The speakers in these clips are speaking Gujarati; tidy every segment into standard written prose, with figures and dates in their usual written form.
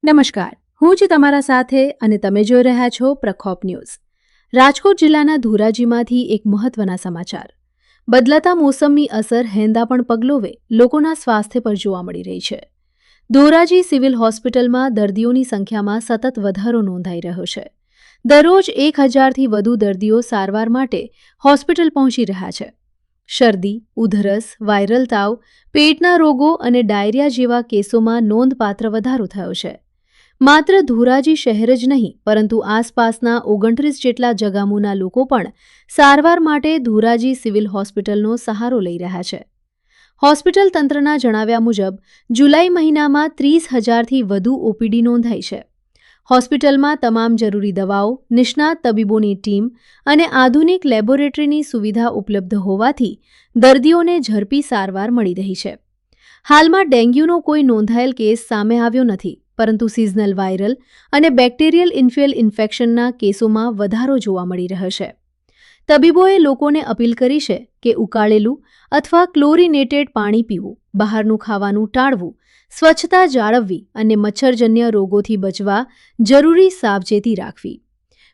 નમસ્કાર, હું છું તમારા સાથે અને તમે જોઈ રહ્યા છો પ્રખોપ ન્યૂઝ. રાજકોટ જિલ્લાના ધોરાજીમાંથી એક મહત્વના સમાચાર. બદલાતા મોસમની અસર હેંદા પણ પગલોવે લોકોના સ્વાસ્થ્ય પર જોવા મળી રહી છે. ધોરાજી સિવિલ હોસ્પિટલમાં દર્દીઓની સંખ્યામાં સતત વધારો નોંધાઈ રહ્યો છે. દરરોજ 1000થી વધુ દર્દીઓ સારવાર માટે હોસ્પિટલ પહોંચી રહ્યા છે. શરદી, ઉધરસ, વાયરલ તાવ, પેટના રોગો અને ડાયરિયા જેવા કેસોમાં નોંધપાત્ર વધારો થયો છે. માત્ર ધોરાજી શહેર જ નહીં પરંતુ આસપાસના 29 જેટલા જગામુના લોકો પણ સારવાર માટે ધોરાજી સિવિલ હોસ્પિટલનો સહારો લઈ રહ્યા છે. હોસ્પિટલ તંત્રના જણાવ્યા મુજબ જુલાઈ મહિનામાં 30,000થી વધુ ઓપીડી નોંધાઈ છે. હોસ્પિટલમાં તમામ જરૂરી દવાઓ, નિષ્ણાત તબીબોની ટીમ અને આધુનિક લેબોરેટરીની સુવિધા ઉપલબ્ધ હોવાથી દર્દીઓને ઝડપી સારવાર મળી રહી છે. હાલમાં ડેન્ગ્યુનો કોઈ નોંધાયેલ કેસ સામે આવ્યો નથી, પરંતુ સિઝનલ વાયરલ અને બેક્ટેરિયલ ઇન્ફેક્શનના કેસોમાં વધારો જોવા મળી રહ્યો છે. તબીબોએ લોકોને અપીલ કરી છે કે ઉકાળેલું અથવા ક્લોરિનેટેડ પાણી પીવું, બહારનું ખાવાનું ટાળવું, સ્વચ્છતા જાળવવી અને મચ્છરજન્ય રોગોથી બચવા જરૂરી સાવચેતી રાખવી.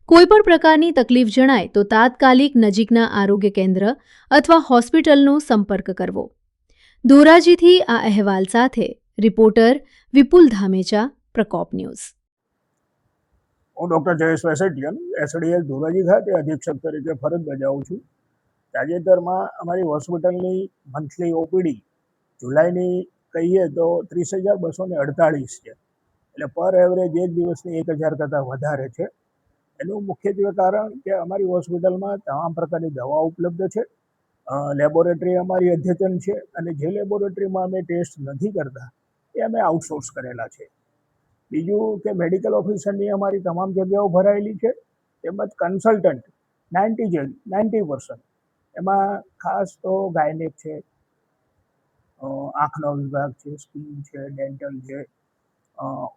કોઈપણ પ્રકારની તકલીફ જણાય તો તાત્કાલિક નજીકના આરોગ્ય કેન્દ્ર અથવા હોસ્પિટલનો સંપર્ક કરવો. ધોરાજીથી આ અહેવાલ સાથે રિપોર્ટર વિપુલ ધામેચા, પ્રકોપ ન્યૂઝ. હું ડૉક્ટર જયેશ વેસેટિયન એસડીએસ ધોરાજી ખાતે અધિક્ષક તરીકે ફરજ બજાવું છું. તાજેતરમાં અમારી હોસ્પિટલની મંથલી ઓપીડી જુલાઈની કહીએ તો 30,248 છે. એટલે પર એવરેજ એક દિવસની 1000 કરતાં વધારે છે. એનું મુખ્યત્વે કારણ કે અમારી હોસ્પિટલમાં તમામ પ્રકારની દવા ઉપલબ્ધ છે. લેબોરેટરી અમારી અદ્યતન છે અને જે લેબોરેટરીમાં અમે ટેસ્ટ નથી કરતા એ અમે આઉટસોર્સ કરેલા છે. બીજું કે મેડિકલ ઓફિસરની અમારી તમામ જગ્યાઓ ભરાયેલી છે, તેમજ કન્સલ્ટન્ટ 90%. એમાં ખાસ તો ગાયનેક છે, આંખનો વિભાગ છે, સ્કિન છે, ડેન્ટલ છે,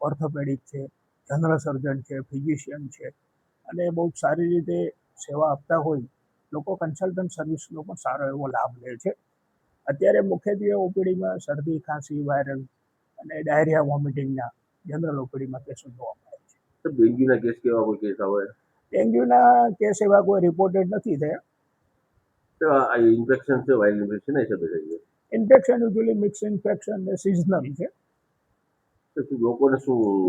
ઓર્થોપેડિક છે, જનરલ સર્જન છે, ફિઝિશિયન છે અને બહુ સારી રીતે સેવા આપતા હોય લોકો કન્સલ્ટન્ટ સર્વિસનો પણ સારો એવો લાભ લે છે. અત્યારે મુખ્યત્વે ઓપીડીમાં શરદી, ખાંસી, વાયરલ અને ડાયરિયા વોમિટિંગના જનરલ ઓપીડીમાં કેસો જોવા મળે છે. ડેન્ગ્યુના કેસ કેવા કોઈ કેસ આવે? ડેન્ગ્યુના કેસ એવા કોઈ રિપોર્ટેડ નથી થયા. તો આ ઇન્ફેક્શન છે, વાયરલ ઇન્ફેક્શન એ છે. ઇન્ફેક્શન યુઝ્યુઅલી મિક્સ ઇન્ફેક્શન ને સિઝનલ છે.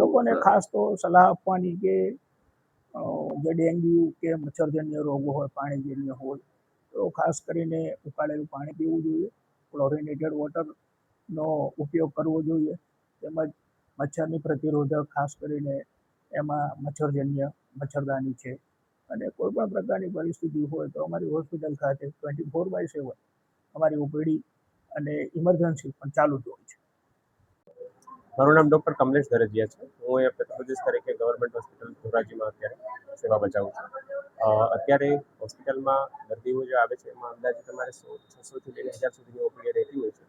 લોકોને ખાસ તો સલાહ આપવાની કે જે ડેન્ગ્યુ કે મચ્છરજન્ય રોગો હોય, પાણીજન્ય હોય તો ખાસ કરીને ઉકાળેલું પાણી પીવું જોઈએ, ક્લોરિનેટેડ વોટરનો ઉપયોગ કરવો જોઈએ, તેમજ મચ્છરની પ્રતિરોધક ખાસ કરીને એમાં મચ્છરજન્ય મચ્છરદાની છે અને કોઈપણ પ્રકારની પરિસ્થિતિ હોય તો અમારી હોસ્પિટલ ખાતે 24/7 અમારી ઓપીડી અને ઇમરજન્સી પણ ચાલુ જ હોય છે. મારું નામ ડૉક્ટર કમલેશ દરજીયા છે. હું અહીંયા પેથોલોજીસ્ટ તરીકે ગવર્મેન્ટ હોસ્પિટલ ધોરાજીમાં અત્યારે સેવા બજાવું છું. અત્યારે હોસ્પિટલમાં દર્દીઓ જે આવે છે એમાં અંદાજે તમારે 600થી લઈને 1000 સુધીની ઓપીડી રહેતી હોય છે,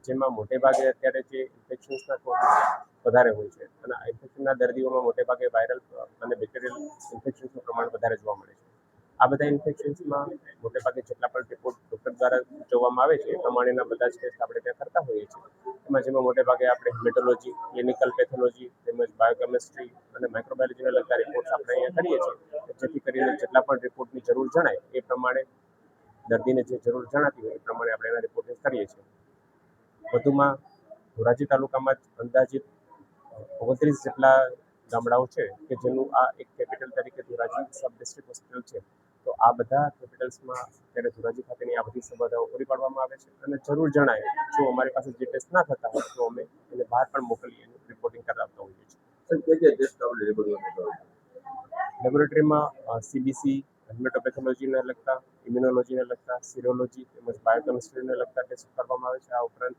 જેમાં મોટેભાગે અત્યારે જે ઇન્ફેક્શન્સના વધારે હોય છે અને આ ઇન્ફેક્શનના દર્દીઓમાં મોટેભાગે વાયરલ અને બેક્ટેરિયલ ઇન્ફેક્શન્સનું પ્રમાણ વધારે જોવા મળે છે. આ બધા ઇન્ફેક્શન્સમાં મોટેભાગે જેટલા પણ રિપોર્ટ ડૉક્ટર દ્વારા જોવામાં આવે છે એ પ્રમાણેના બધા જ ટેસ્ટ આપણે ત્યાં કરતા હોઈએ છીએ. જેમાં મોટેભાગે આપણે હેમેટોલોજી, ક્લિનિકલ પેથોલોજી તેમજ બાયોકેમિસ્ટ્રી અને માઇક્રોબાયોલોજીને લગતા રિપોર્ટ્સ આપણે અહીંયા કરીએ છીએ, જેથી કરીને જેટલા પણ રિપોર્ટની જરૂર જણાય એ પ્રમાણે દર્દીને જે જરૂર જણાતી હોય એ પ્રમાણે આપણે એના રિપોર્ટિંગ કરીએ છીએ. વધુમાં ધોરાજી તાલુકામાં અંદાજિત 29 જેટલા ગામડાઓ છે કે જેનું આ એક કેપિટલ તરીકે ધોરાજી સબ ડિસ્ટ્રિક્ટ હોસ્પિટલ છે. તો આ બધા કેપિટલ્સમાં અત્યારે ધોરાજી ખાતેની આ બધી સુવિધાઓ પૂરી પાડવામાં આવે છે અને જરૂર જણાય જો અમારી પાસે જે ટેસ્ટ ના થતા હોય તો અમે એને બહાર પણ મોકલી એનું રિપોર્ટિંગ કરાવતા હોઈએ છીએ. લેબોરેટરીમાં સીબીસી, હેમેટોપેથોલોજીને લગતા, ઇમ્યુનોલોજીને લગતા, સિરોલોજી તેમજ બાયોકેમિસ્ટ્રીને લગતા ટેસ્ટ કરવામાં આવે છે. આ ઉપરાંત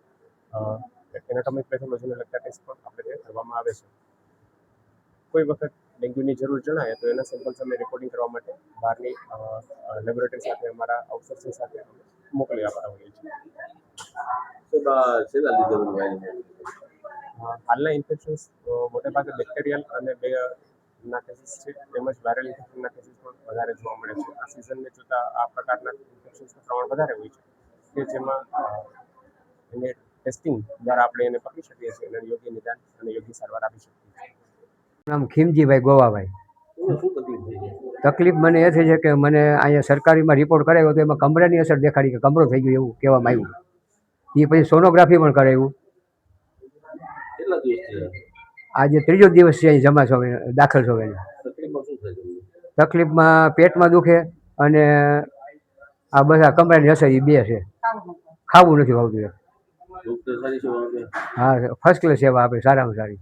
એનાટોમિક પેથોલોજીને લગતા ટેસ્ટ પણ આપણે ત્યાં કરવામાં આવે છે. કોઈ વખત ડેન્ગ્યુની જરૂર જણાય તો એના સેમ્પલ્સ અમે રિપોર્ટિંગ કરવા માટે બહારની લેબોરેટરી સાથે અમારા આઉટસોર્સિંગ સાથે મોકલી આપતા હોઈએ છીએ. હાલના ઇન્ફેક્શન્સ મોટેભાગે બેક્ટેરિયલ અને ના કેસીસ છે, તેમજ વાયરલ ઇન્ફેક્શનના કેસીસ પણ વધારે જોવા મળે છે. આ સિઝનને જોતા આ પ્રકારના ઇન્ફેક્શન્સનું પ્રમાણ વધારે હોય છે કે જેમાં એને ટેસ્ટિંગ દ્વારા આપણે એને પકડી શકીએ છીએ અને યોગ્ય નિદાન અને યોગ્ય સારવાર આપી શકીએ છીએ. નામ ખીમજીભાઈ ગોવાભાઈ. તમને શું તકલીફ થઈ છે? તકલીફ મને એ થઈ છે કે મને અહીંયા સરકારીમાં રિપોર્ટ કરાવ્યો તો એમાં કમરાની અસર દેખાડી કે કમરો થઈ ગયો એવું કહેવામાં આવ્યું. એ પછી સોનોગ્રાફી પણ કરાવ્યું. કેટલા દિવસ થયા? આજે ત્રીજો દિવસ છે અહીં જમા છો દાખલ છો એને. તકલીફમાં શું થાય તમને? તકલીફમાં પેટમાં દુખે અને આ બધા કમરાની અસર એ બે છે. ખાવું નથી ભાવતું. ડોક્ટર સારી સેવા આપે? હા, ફર્સ્ટ ક્લાસ સેવા આપે, સારામાં સારી.